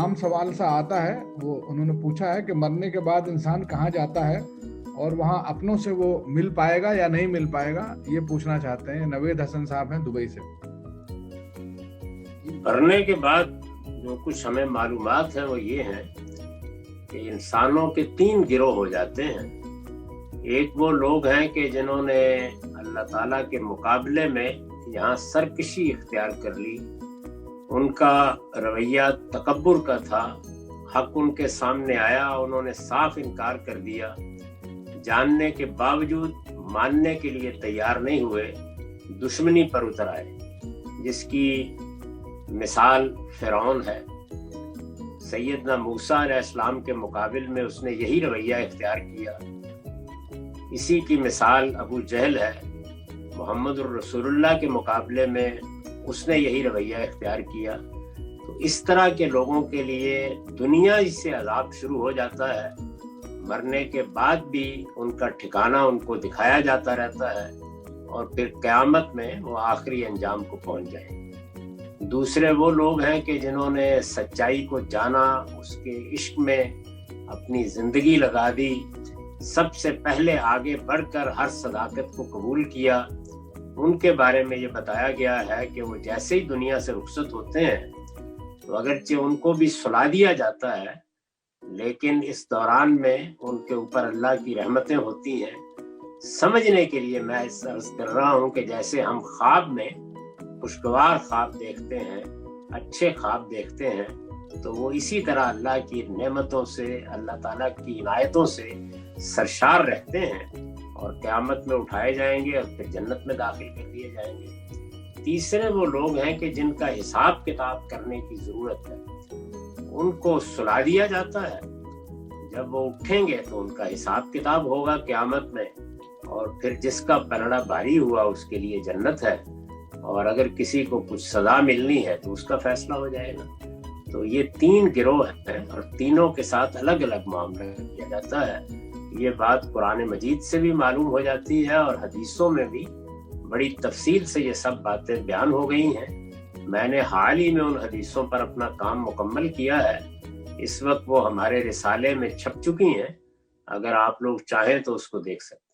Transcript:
आम सवाल सा आता है, वो उन्होंने पूछा है कि मरने के बाद इंसान कहाँ जाता है और वहाँ अपनों से वो मिल पाएगा या नहीं मिल पाएगा, ये पूछना चाहते हैं। नवेद हसन साहब हैं दुबई से। मरने के बाद जो कुछ हमें मालूमात है वो ये है कि इंसानों के 3 गिरोह हो जाते हैं। एक वो लोग हैं कि जिन्होंने अल्लाह ताला के मुकाबले में यहाँ सरकशी इख्तियार कर ली, उनका रवैया तकब्बुर का था, हक उनके सामने आया, उन्होंने साफ इनकार कर दिया, जानने के बावजूद मानने के लिए तैयार नहीं हुए, दुश्मनी पर उतर आए, जिसकी मिसाल फिरौन है। सैयदना मूसा अलैहिस्सलाम के मुकाबिल में उसने यही रवैया इख्तियार किया। इसी की मिसाल अबू जहल है। मोहम्मदुर रसूलुल्लाह के मुकाबले में उसने यही रवैया इख्तियार किया। तो इस तरह के लोगों के लिए दुनिया से अजाब शुरू हो जाता है, मरने के बाद भी उनका ठिकाना उनको दिखाया जाता रहता है और फिर क़यामत में वो आखिरी अंजाम को पहुंच जाए। दूसरे वो लोग हैं कि जिन्होंने सच्चाई को जाना, उसके इश्क में अपनी जिंदगी लगा दी, सबसे पहले आगे बढ़कर हर सदाकत को कबूल किया। उनके बारे में ये बताया गया है कि वो जैसे ही दुनिया से रुखसत होते हैं तो अगरचे उनको भी सुला दिया जाता है, लेकिन इस दौरान में उनके ऊपर अल्लाह की रहमतें होती हैं। समझने के लिए मैं इस अर्ज कर रहा हूँ कि जैसे हम ख्वाब में खुशगवार ख्वाब देखते हैं, अच्छे ख्वाब देखते हैं, तो वो इसी तरह अल्लाह की नेमतों से, अल्लाह ताला की इनायतों से सरशार रहते हैं और क़यामत में उठाए जाएंगे और फिर जन्नत में दाखिल कर दिए जाएंगे। तीसरे वो लोग हैं कि जिनका हिसाब किताब करने की ज़रूरत है, उनको सुला दिया जाता है। जब वो उठेंगे तो उनका हिसाब किताब होगा क़यामत में, और फिर जिसका पलड़ा भारी हुआ उसके लिए जन्नत है, और अगर किसी को कुछ सजा मिलनी है तो उसका फैसला हो जाएगा। तो ये 3 गिरोह हैं और तीनों के साथ अलग अलग मामला किया जाता है। ये बात कुरान मजीद से भी मालूम हो जाती है और हदीसों में भी बड़ी तफसील से ये सब बातें बयान हो गई हैं। मैंने हाल ही में उन हदीसों पर अपना काम मुकम्मल किया है। इस वक्त वो हमारे रिसाले में छप चुकी हैं। अगर आप लोग चाहें तो उसको देख सकते हैं।